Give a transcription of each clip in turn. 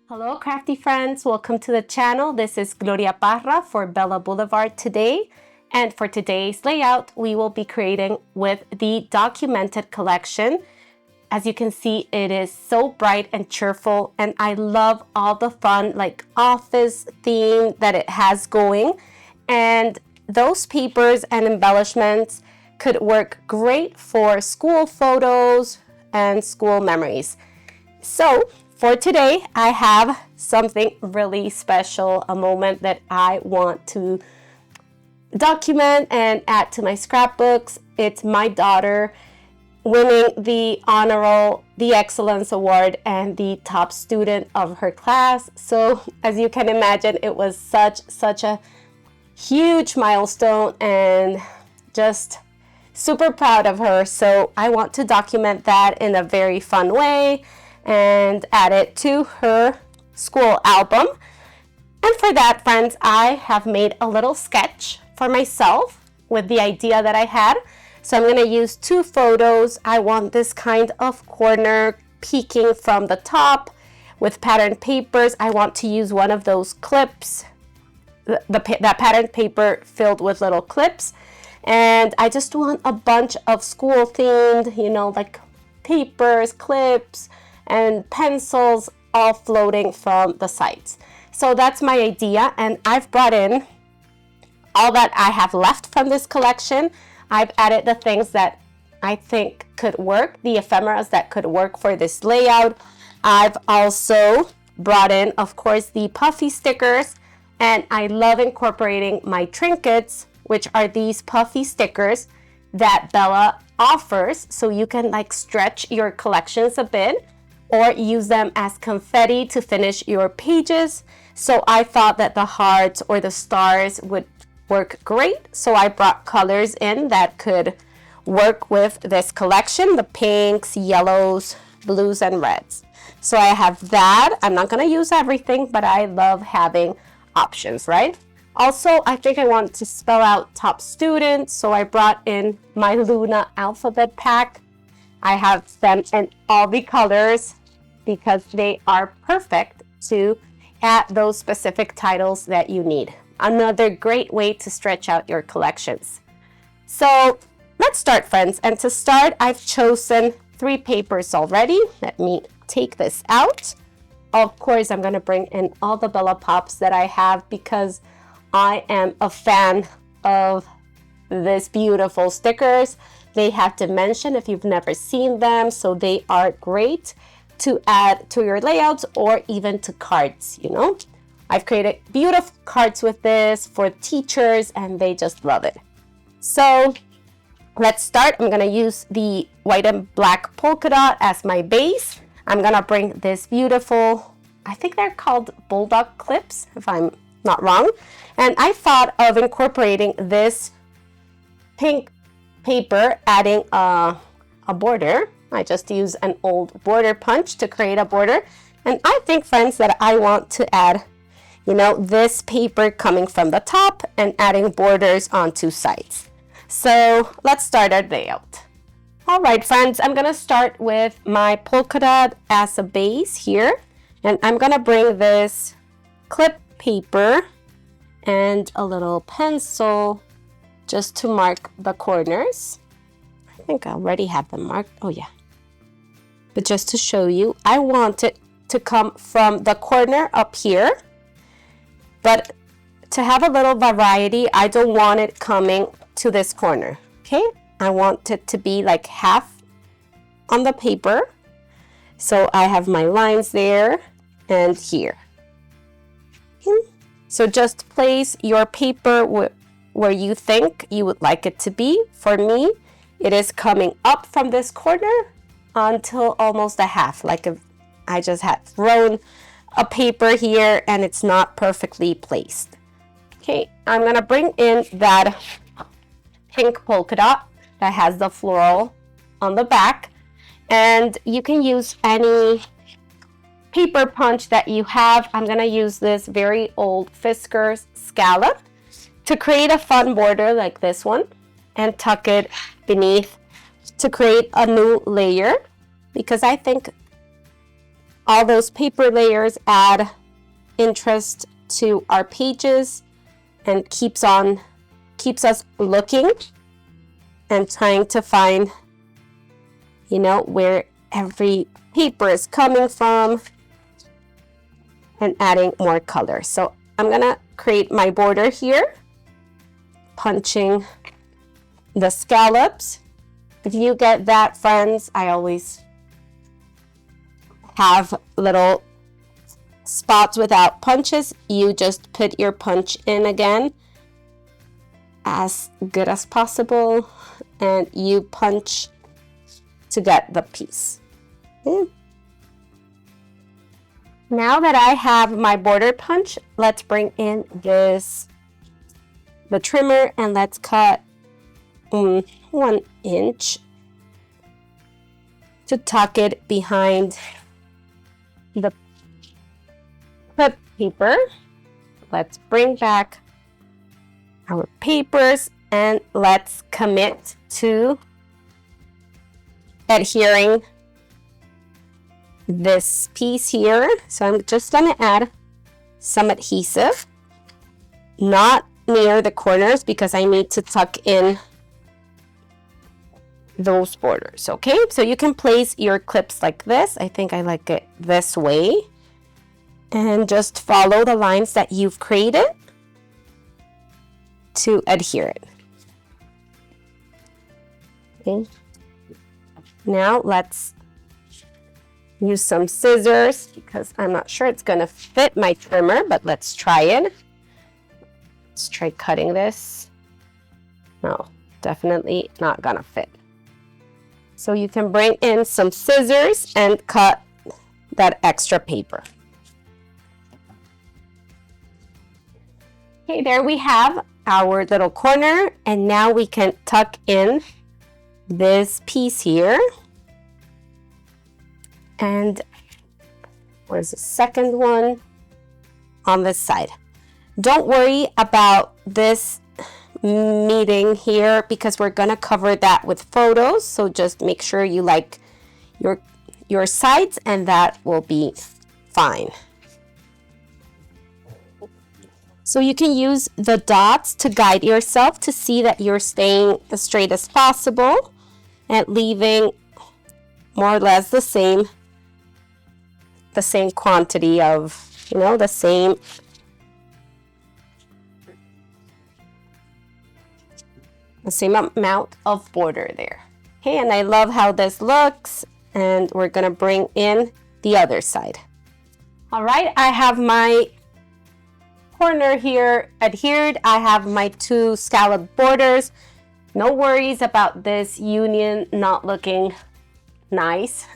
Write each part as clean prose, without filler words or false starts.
Hello crafty friends, welcome to the channel. This is Gloria Parra for Bella Boulevard today. And for today's layout, we will be creating with the documented collection. As you can see, it is so bright and cheerful, and I love all the fun like office theme that it has going. And those papers and embellishments could work great for school photos and school memories. So for today, I have something really special, a moment that I want to document and add to my scrapbooks. It's my daughter winning the Excellence Award and the top student of her class. So as you can imagine, it was such a huge milestone and just super proud of her. So I want to document that in a very fun way and add it to her school album. And for that, friends, I have made a little sketch for myself with the idea that I had. So I'm going to use two photos. I want this kind of corner peeking from the top with patterned papers. I want to use one of those clips, that patterned paper filled with little clips. And I just want a bunch of school themed, like papers, clips, and pencils all floating from the sides. So that's my idea, and I've brought in all that I have left from this collection. I've added the things that I think could work, the ephemeras that could work for this layout. I've also brought in, of course, the puffy stickers, and I love incorporating my trinkets, which are these puffy stickers that Bella offers, so you can like stretch your collections a bit or use them as confetti to finish your pages. So I thought that the hearts or the stars would work great. So I brought colors in that could work with this collection, the pinks, yellows, blues, and reds. So I have that. I'm not gonna use everything, but I love having options, right? Also, I think I want to spell out top student. So I brought in my Luna alphabet pack. I have them in all the colors because they are perfect to add those specific titles that you need. Another great way to stretch out your collections. So let's start, friends. And to start, I've chosen 3 papers already. Let me take this out. Of course, I'm gonna bring in all the Bella Pops that I have because I am a fan of these beautiful stickers. They have dimension if you've never seen them, so they are great to add to your layouts or even to cards, I've created beautiful cards with this for teachers and they just love it. So let's start. I'm gonna use the white and black polka dot as my base. I'm gonna bring this beautiful, I think they're called bulldog clips, if I'm not wrong. And I thought of incorporating this pink paper, adding a border. I just use an old border punch to create a border. And I think, friends, that I want to add, this paper coming from the top and adding borders on 2 sides. So let's start our layout. All right, friends, I'm gonna start with my polka dot as a base here. And I'm gonna bring this clip paper and a little pencil just to mark the corners. I think I already have them marked. Oh yeah. But just to show you, I want it to come from the corner up here. But to have a little variety, I don't want it coming to this corner, okay? I want it to be like half on the paper. So I have my lines there and here. Okay. So just place your paper where you think you would like it to be. For me, it is coming up from this corner until almost a half, like if I just had thrown a paper here and it's not perfectly placed. Okay, I'm gonna bring in that pink polka dot that has the floral on the back, and you can use any paper punch that you have. I'm gonna use this very old Fiskars scallop to create a fun border like this one and tuck it beneath to create a new layer, because I think all those paper layers add interest to our pages and keeps us looking and trying to find, you know, where every paper is coming from and adding more color. So I'm gonna create my border here, punching the scallops. If you get that, friends, I always have little spots without punches. You just put your punch in again as good as possible and you punch to get the piece. Okay. Now that I have my border punch, let's bring in the trimmer and let's cut 1 inch to tuck it behind the clip paper. Let's bring back our papers and let's commit to adhering this piece here. So I'm just going to add some adhesive, not near the corners because I need to tuck in those borders. Okay, so you can place your clips like this. I think I like it this way, and just follow the lines that you've created to adhere it. Okay, now let's use some scissors because I'm not sure it's gonna fit my trimmer, but let's try it. Let's try cutting this. No, definitely not gonna fit. So you can bring in some scissors and cut that extra paper. Okay, there we have our little corner, and now we can tuck in this piece here. And where's the second one? On this side. Don't worry about this meeting here because we're gonna cover that with photos. So just make sure you like your sides and that will be fine. So you can use the dots to guide yourself to see that you're staying as straight as possible and leaving more or less the same quantity of, you know, the same amount of border there. Okay, and I love how this looks, and we're gonna bring in the other side. All right, I have my corner here adhered. I have my 2 scallop borders. No worries about this union not looking nice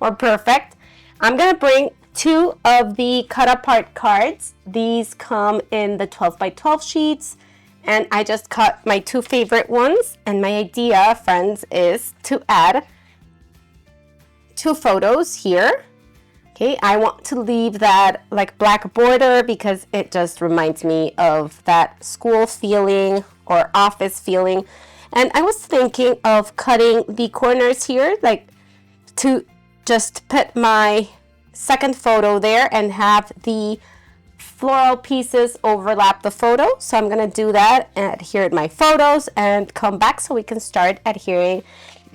or perfect. I'm gonna bring 2 of the cut apart cards. These come in the 12 by 12 sheets, and I just cut my 2 favorite ones. And my idea, friends, is to add 2 photos here. Okay, I want to leave that like black border because it just reminds me of that school feeling or office feeling. And I was thinking of cutting the corners here, like to just put my second photo there and have the floral pieces overlap the photo. So I'm gonna do that and adhere my photos and come back so we can start adhering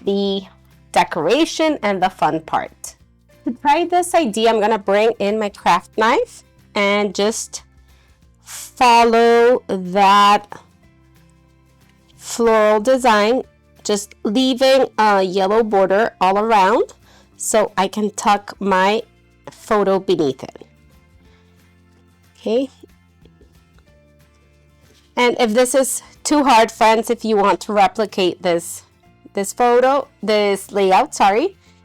the decoration and the fun part. To try this idea, I'm gonna bring in my craft knife and just follow that floral design, just leaving a yellow border all around so I can tuck my photo beneath it. Okay. And if this is too hard, friends, if you want to replicate this layout,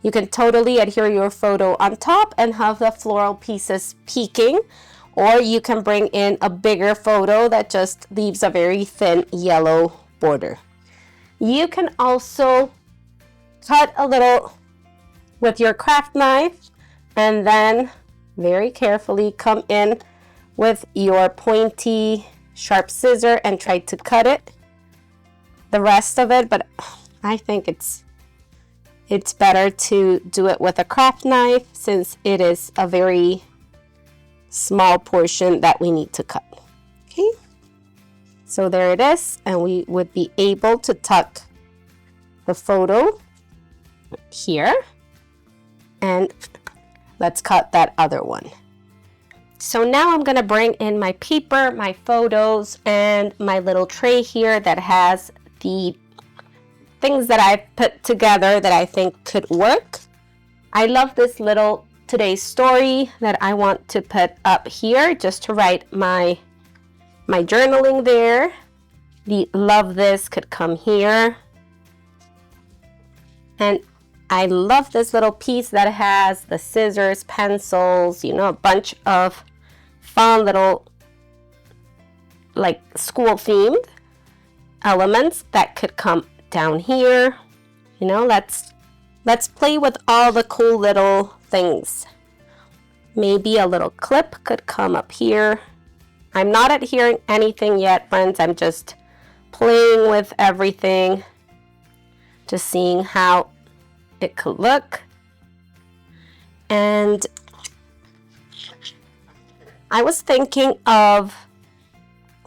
you can totally adhere your photo on top and have the floral pieces peeking, or you can bring in a bigger photo that just leaves a very thin yellow border. You can also cut a little with your craft knife and then very carefully come in with your pointy sharp scissor and try to cut it, the rest of it, but I think it's it's better to do it with a craft knife since it is a very small portion that we need to cut. Okay, so there it is, and we would be able to tuck the photo here, and let's cut that other one. So now I'm gonna bring in my paper, my photos, and my little tray here that has the things that I've put together that I think could work. I love this little today's story that I want to put up here just to write my journaling there. The love this could come here. And I love this little piece that has the scissors, pencils, you know, a bunch of fun little like school themed elements that could come down here. You know, let's play with all the cool little things. Maybe a little clip could come up here. I'm not adhering anything yet, friends. I'm just playing with everything, just seeing how it could look. And I was thinking of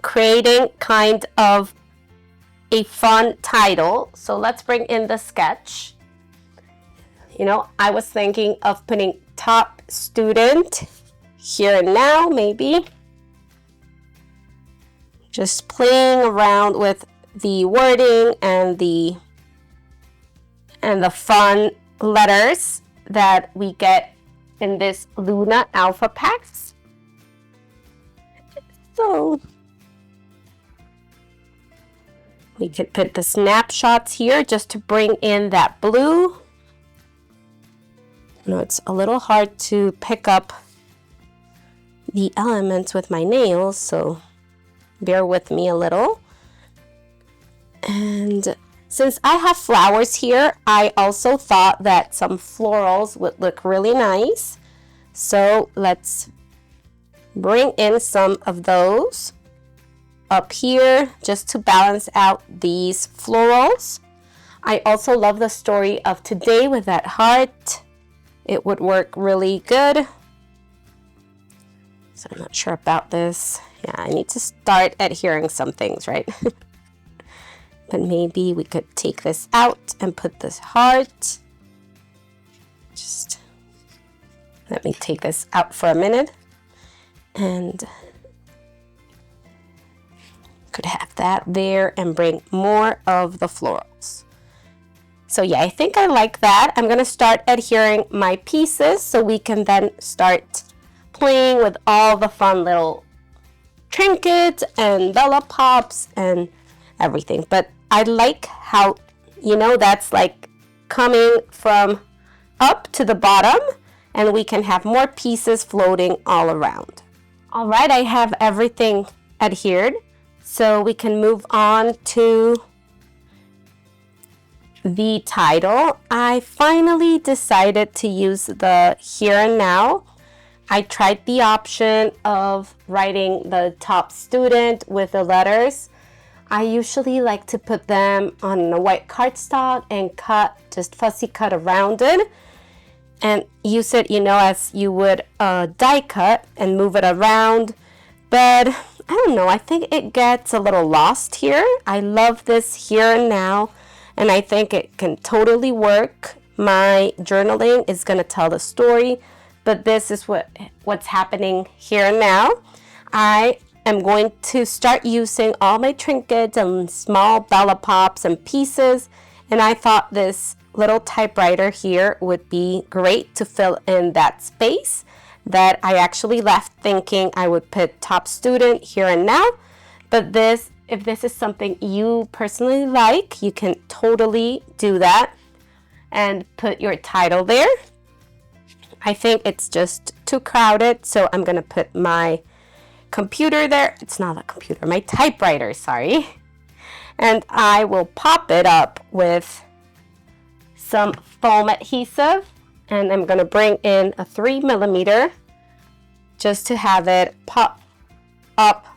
creating kind of a fun title. So let's bring in the sketch. You know, I was thinking of putting top student here and now, maybe. Just playing around with the wording and the fun letters that we get in this Luna Alpha packs. So we could put the snapshots here just to bring in that blue. You know, it's a little hard to pick up the elements with my nails, so bear with me a little. And since I have flowers here, I also thought that some florals would look really nice. So let's bring in some of those up here just to balance out these florals. I also love the story of today with that heart. It would work really good. So I'm not sure about this. Yeah, I need to start adhering some things, right? But maybe we could take this out and put this heart. Just let me take this out for a minute. And could have that there and bring more of the florals. So yeah, I think I like that. I'm gonna start adhering my pieces so we can then start playing with all the fun little trinkets and Bella Pops and everything. But I like how, you know, that's like coming from up to the bottom, and we can have more pieces floating all around. All right, I have everything adhered, so we can move on to the title. I finally decided to use the here and now. I tried the option of writing the top student with the letters. I usually like to put them on a white cardstock and cut, just fussy cut around it, and use it, you know, as you would die cut and move it around. But I don't know, I think it gets a little lost here. I love this here and now, and I think it can totally work. My journaling is gonna tell the story, but this is what's happening here and now. I am going to start using all my trinkets and small Bella Pops and pieces, and I thought this little typewriter here would be great to fill in that space that I actually left thinking I would put top student here and now. But this, if this is something you personally like, you can totally do that and put your title there. I think it's just too crowded, so I'm gonna put my computer there. It's not a computer, my typewriter, sorry. And I will pop it up with some foam adhesive, and I'm gonna bring in a 3mm just to have it pop up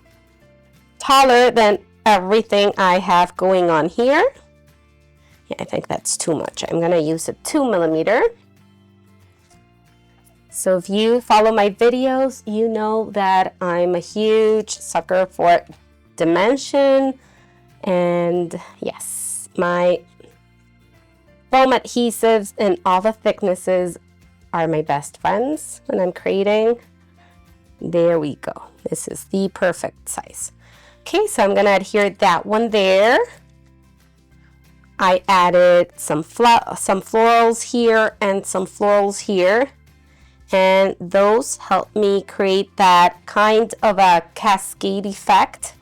taller than everything I have going on here. Yeah, I think that's too much. I'm gonna use a 2mm. So if you follow my videos, you know that I'm a huge sucker for dimension. And yes, my foam adhesives in all the thicknesses are my best friends when I'm creating. There we go. This is the perfect size. Okay, so I'm gonna adhere that one there. I added some florals here and some florals here, and those help me create that kind of a cascade effect.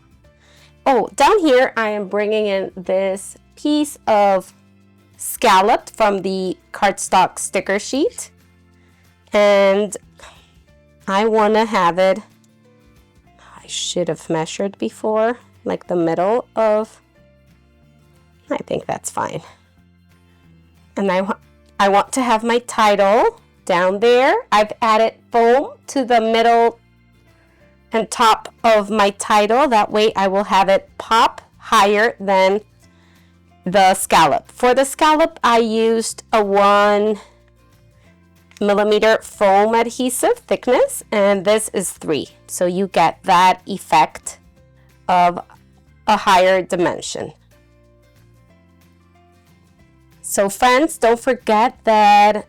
Oh, down here I am bringing in this piece of scalloped from the cardstock sticker sheet, and I want to have it, I should have measured before, like the middle of, I think that's fine. And I want to have my title down there. I've added foam to the middle and top of my title. That way I will have it pop higher than the scallop. For the scallop, I used a 1mm foam adhesive thickness, and this is 3. So you get that effect of a higher dimension. So friends, don't forget that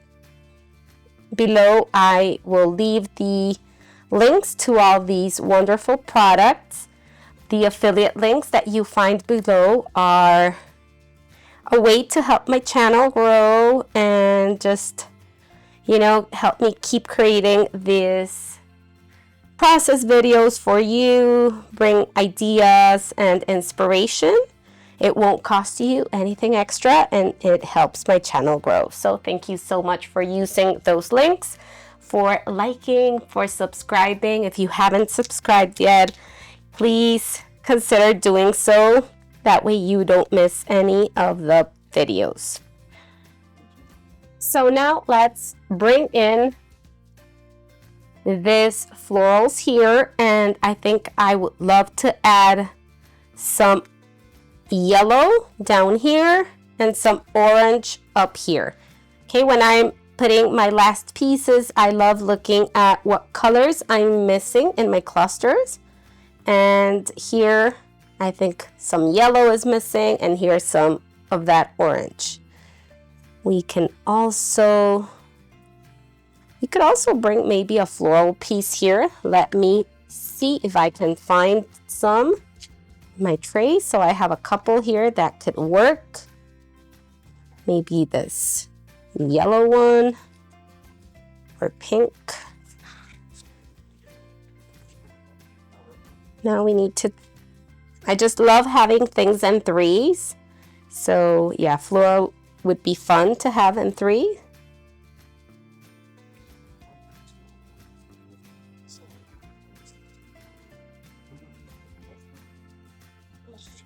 below I will leave the links to all these wonderful products. The affiliate links that you find below are a way to help my channel grow and just, you know, help me keep creating these process videos for you, bring ideas and inspiration. It won't cost you anything extra, and it helps my channel grow. So thank you so much for using those links, for liking, for subscribing. If you haven't subscribed yet, please consider doing so. That way you don't miss any of the videos. So now let's bring in this florals here, and I think I would love to add some yellow down here and some orange up here. Okay, when I'm putting my last pieces, I love looking at what colors I'm missing in my clusters. And here I think some yellow is missing, and here's some of that orange. We could also bring maybe a floral piece here. Let me see if I can find some in my tray. So I have a couple here that could work. Maybe this yellow one or pink. Now we need to, I just love having things in 3s. So yeah, floral would be fun to have in 3.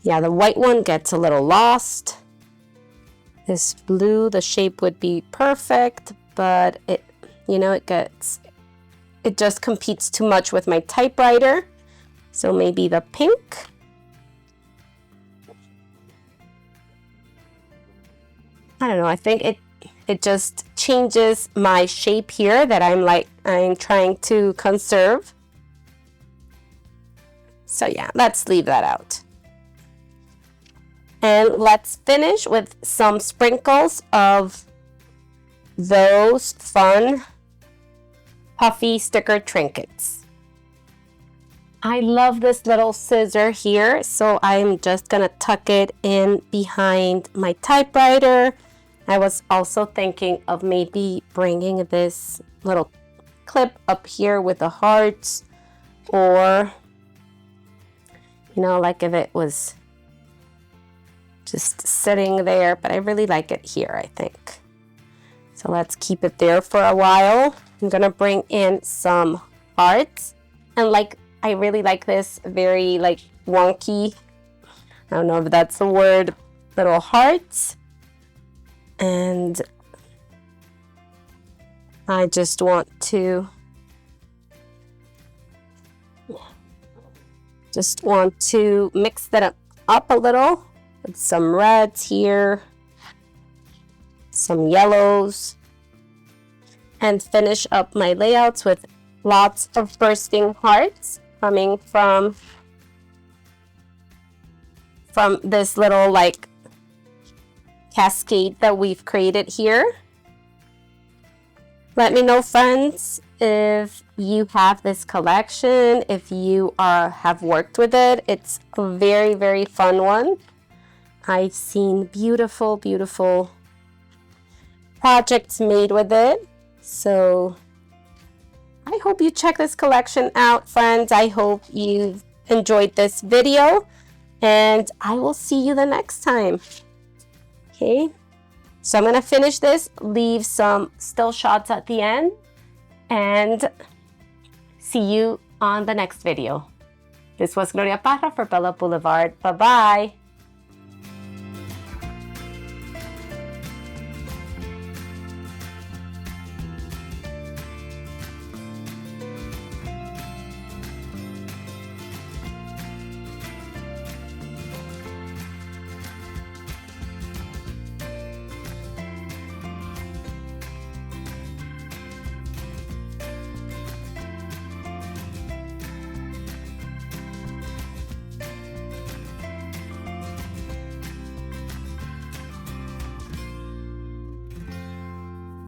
Yeah, the white one gets a little lost. This blue, the shape would be perfect, but it, you know, it just competes too much with my typewriter. So maybe the pink. I don't know, I think it just changes my shape here that I'm trying to conserve. So yeah, let's leave that out. And let's finish with some sprinkles of those fun puffy sticker trinkets. I love this little scissor here, so I'm just gonna tuck it in behind my typewriter. I was also thinking of maybe bringing this little clip up here with the hearts, or, you know, like if it was just sitting there, but I really like it here, I think. So let's keep it there for a while. I'm gonna bring in some hearts, and I really like this very wonky, I don't know if that's the word, little hearts. And I just want to mix that up a little with some reds here some yellows, and finish up my layouts with lots of bursting hearts coming from this little like cascade that we've created here. Let me know, friends, if you have this collection, if you have worked with it. It's a very, very fun one. I've seen beautiful, beautiful projects made with it. So I hope you check this collection out, friends. I hope you've enjoyed this video, and I will see you the next time. Okay, so I'm gonna finish this, leave some still shots at the end, and see you on the next video. This was Gloria Parra for Bella Boulevard. Bye-bye.